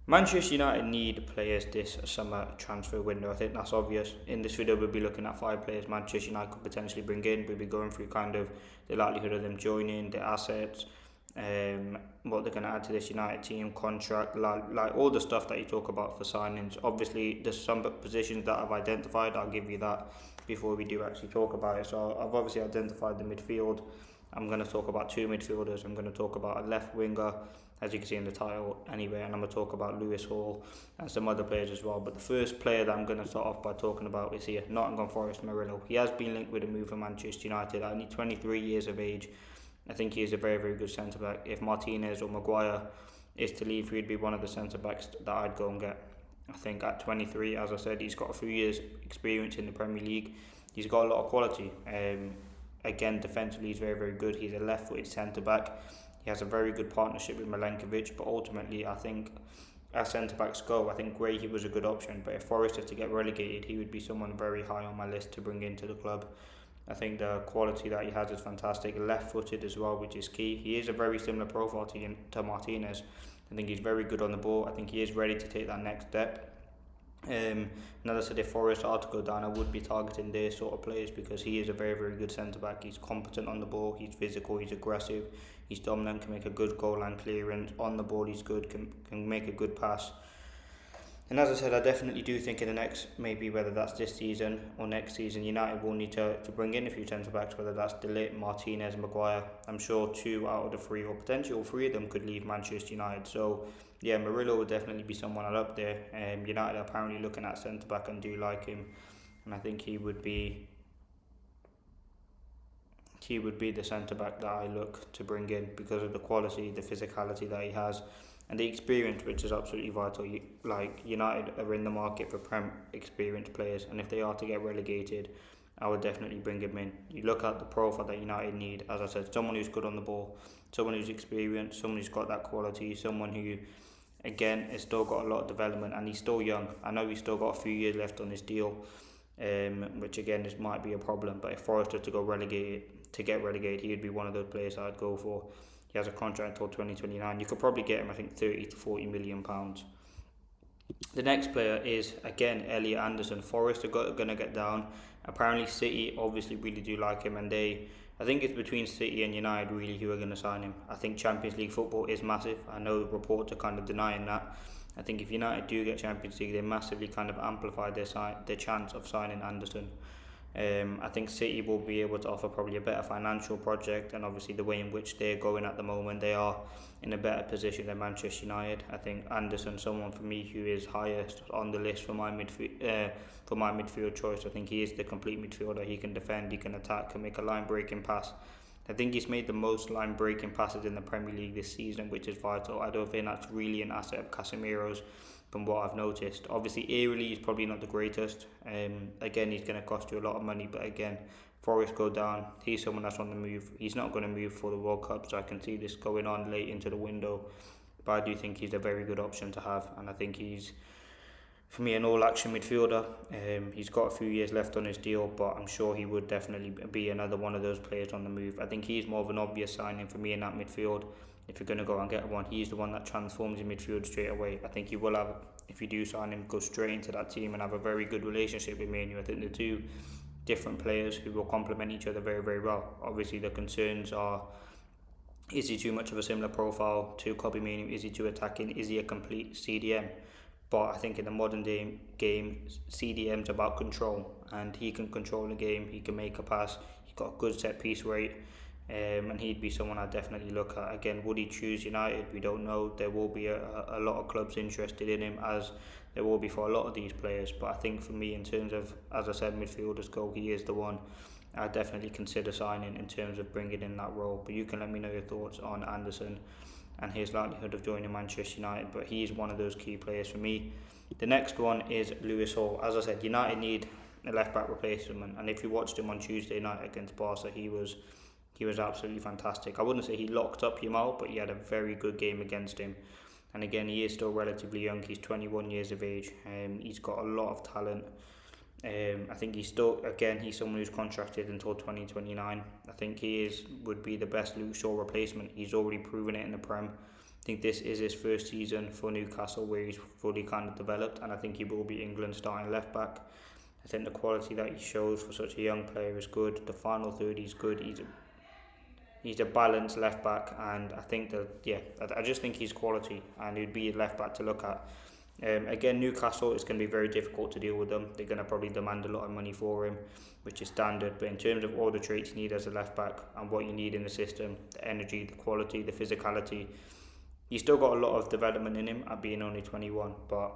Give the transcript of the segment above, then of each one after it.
Manchester United need players this summer transfer window. I think that's obvious. In this video, we'll be looking at 5 players Manchester United could potentially bring in. We'll be going through kind of the likelihood of them joining, the assets, what they're going to add to this United team, contract, like all the stuff that you talk about for signings. Obviously, there's some positions that I've identified. I'll give you that before we do actually talk about it. So I've obviously identified the midfield. I'm going to talk about 2 midfielders. I'm going to talk about a left winger, as you can see in the title anyway, and I'm going to talk about Lewis Hall and some other players as well. But the first player that I'm going to start off by talking about is here, Nottingham Forest Murillo. He has been linked with a move from Manchester United, only 23 years of age. I think he is a very, very good centre-back. If Martinez or Maguire is to leave, he'd be one of the centre-backs that I'd go and get. I think at 23, as I said, he's got a few years experience in the Premier League. He's got a lot of quality. Again, defensively, he's very, very good. He's a left-footed centre-back. He has a very good partnership with Milenkovic, but ultimately, I think as centre-backs go, I think Gray, he was a good option. But if Forest is to get relegated, he would be someone very high on my list to bring into the club. I think the quality that he has is fantastic. Left-footed as well, which is key. He is a very similar profile to Martinez. I think he's very good on the ball. I think he is ready to take that next step. And as I said, if Forest are to go down, I would be targeting their sort of players because he is a very, very good centre-back. He's competent on the ball, he's physical, he's aggressive, he's dominant, can make a good goal line clearance. On the ball, he's good, can make a good pass. And as I said, I definitely do think in the next, maybe whether that's this season or next season, United will need to bring in a few centre-backs, whether that's De Ligt, Martinez, Maguire. I'm sure 2 out of the 3, or potentially all 3 of them, could leave Manchester United. So, yeah, Murillo will definitely be someone I'd up there. United are apparently looking at centre-back and do like him. And I think he would be the centre-back that I look to bring in because of the quality, the physicality that he has, and the experience, which is absolutely vital. Like, United are in the market for Prem experienced players, and if they are to get relegated, I would definitely bring him in. You look at the profile that United need, as I said, someone who's good on the ball, someone who's experienced, someone who's got that quality, someone who, again, has still got a lot of development, and he's still young. I know he's still got a few years left on his deal, which again, this might be a problem. But if Forest are to get relegated, he would be one of those players I'd go for. He has a contract until 2029. You could probably get him, I think, 30 to 40 million pounds. The next player is, again, Elliot Anderson. Forest are going to get down. Apparently, City obviously really do like him, and I think it's between City and United really who are going to sign him. I think Champions League football is massive. I know reports are kind of denying that. I think if United do get Champions League, they massively kind of amplify their chance of signing Anderson. I think City will be able to offer probably a better financial project, and obviously the way in which they're going at the moment, they are in a better position than Manchester United. I think Anderson, someone for me who is highest on the list for my midfield choice. I think he is the complete midfielder. He can defend, he can attack, can make a line breaking pass. I think he's made the most line breaking passes in the Premier League this season, which is vital. I don't think that's really an asset of Casemiro's, from what I've noticed. Obviously, aerially he's probably not the greatest. Again, he's going to cost you a lot of money, but again, Forest go down. He's someone that's on the move. He's not going to move for the World Cup, so I can see this going on late into the window. But I do think he's a very good option to have, and I think he's, for me, an all-action midfielder. He's got a few years left on his deal, but I'm sure he would definitely be another one of those players on the move. I think he's more of an obvious signing for me in that midfield. If you're going to go and get one, he's the one that transforms your midfield straight away. I think he will have, if you do sign him, go straight into that team and have a very good relationship with Manu. I think the 2 different players who will complement each other very, very well. Obviously, the concerns are, is he too much of a similar profile to Kobbie Mainoo? Is he too attacking? Is he a complete CDM? But I think in the modern day game, CDM's about control, and he can control the game. He can make a pass. He's got a good set piece rate, and he'd be someone I'd definitely look at. Again, would he choose United? We don't know. There will be a lot of clubs interested in him, as there will be for a lot of these players. But I think for me, in terms of, as I said, midfielders go, he is the one I'd definitely consider signing in terms of bringing in that role. But you can let me know your thoughts on Anderson and his likelihood of joining Manchester United, but he's one of those key players for me. The next one is Lewis Hall. As I said, United need a left-back replacement, and if you watched him on Tuesday night against Barca, he was absolutely fantastic. I wouldn't say he locked up Yamal, but he had a very good game against him. And again, he is still relatively young. He's 21 years of age. He's got a lot of talent. I think he's someone who's contracted until 2029. I think would be the best Luke Shaw replacement. He's already proven it in the Prem. I think this is his first season for Newcastle where he's fully kind of developed, and I think he will be England's starting left back. I think the quality that he shows for such a young player is good. The final third, he's good. He's a balanced left back, and I think that I just think he's quality, and he'd be a left back to look at. Again, Newcastle, it's going to be very difficult to deal with them. They're going to probably demand a lot of money for him, which is standard. But in terms of all the traits you need as a left back and what you need in the system, the energy, the quality, the physicality, he's still got a lot of development in him at being only 21. But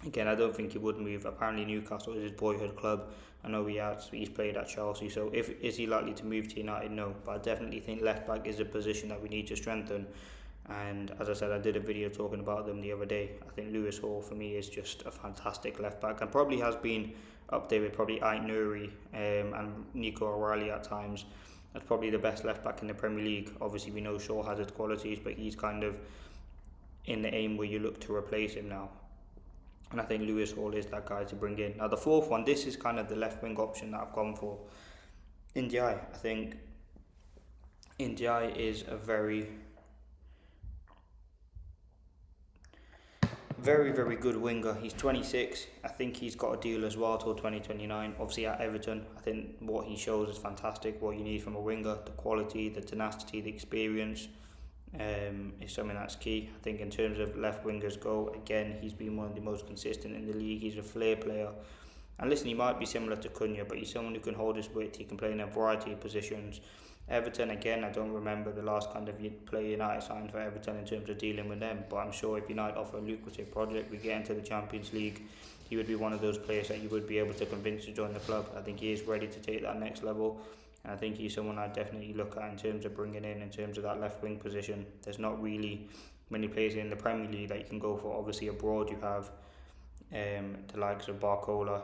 again, I don't think he would move. Apparently Newcastle is his boyhood club. I know he's played at Chelsea, so is he likely to move to United? No, but I definitely think left back is a position that we need to strengthen. And as I said, I did a video talking about them the other day. I think Lewis Hall for me is just a fantastic left back, and probably has been up there with probably Ait Nouri and Nico O'Reilly at times. That's probably the best left back in the Premier League. Obviously we know Shaw has his qualities, but he's kind of in the aim where you look to replace him now. And I think Lewis Hall is that guy to bring in. Now the fourth one, this is kind of the left wing option that I've gone for. Ndiaye. I think Ndiaye is a very very good winger. He's 26. I think he's got a deal as well till 2029. Obviously at Everton, I think what he shows is fantastic. What you need from a winger, the quality, the tenacity, the experience, is something that's key. I think in terms of left wingers go, again, he's been one of the most consistent in the league. He's a flair player. And listen, he might be similar to Cunha, but he's someone who can hold his width. He can play in a variety of positions. Everton, again, I don't remember the last kind of player United signed for Everton in terms of dealing with them, but I'm sure if United offer a lucrative project, we get into the Champions League, he would be one of those players that you would be able to convince to join the club. I think he is ready to take that next level, and I think he's someone I'd definitely look at in terms of bringing in terms of that left wing position. There's not really many players in the Premier League that you can go for. Obviously abroad you have the likes of Barcola,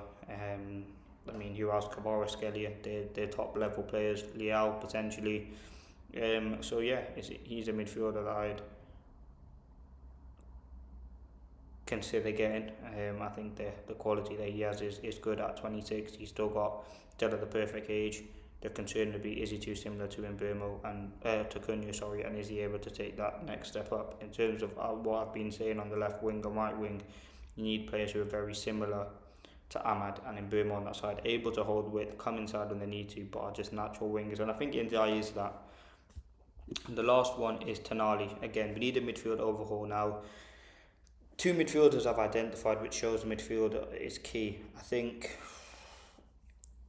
who else? Kvaratskhelia, they're top level players. Leao potentially. So yeah, he's a midfielder that I'd consider getting. I think the quality that he has is good at 26. He's still at the perfect age. The concern would be, is he too similar to Mbeumo and to Cunha, and is he able to take that next step up? In terms of what I've been saying on the left wing and right wing, you need players who are very similar to Ahmad and Mbeumo on that side, able to hold width, come inside when they need to, but are just natural wingers. And I think Ndiaye is that. And the last one is Tonali. Again, we need a midfield overhaul now. Two midfielders I've identified, which shows midfield is key.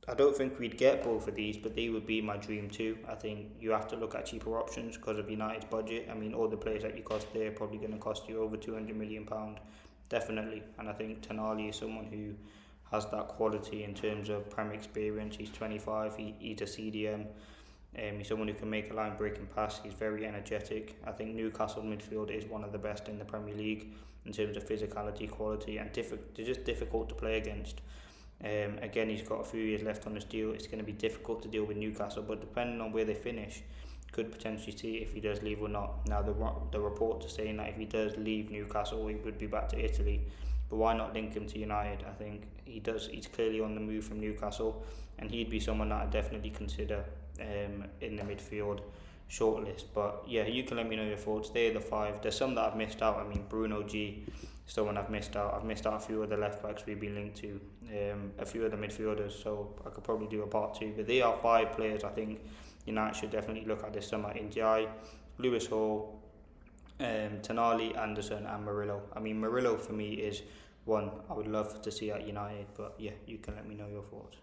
I don't think we'd get both of these, but they would be my dream too. I think you have to look at cheaper options because of United's budget. I mean, all the players that you cost there are probably going to cost you over £200 million, definitely. And I think Tonali is someone who has that quality in terms of Premier experience. He's 25, he's a CDM. He's someone who can make a line breaking pass. He's very energetic. I think Newcastle midfield is one of the best in the Premier League in terms of physicality, quality, and they're just difficult to play against. Again, he's got a few years left on his deal. It's going to be difficult to deal with Newcastle, but depending on where they finish, could potentially see if he does leave or not. Now the reports are saying that if he does leave Newcastle, he would be back to Italy. But why not link him to United? I think he's clearly on the move from Newcastle, and he'd be someone that I'd definitely consider in the midfield shortlist. But yeah, you can let me know your thoughts. They're the five. There's some that I've missed out. I mean, Bruno G, someone I've missed out. I've missed out a few of the left backs we've been linked to, a few of the midfielders, so I could probably do a part two. But they are five players I think United should definitely look at this summer. Ndiaye, Lewis Hall, Tonali, Anderson and Murillo. I mean, Murillo for me is one I would love to see at United, but yeah, you can let me know your thoughts.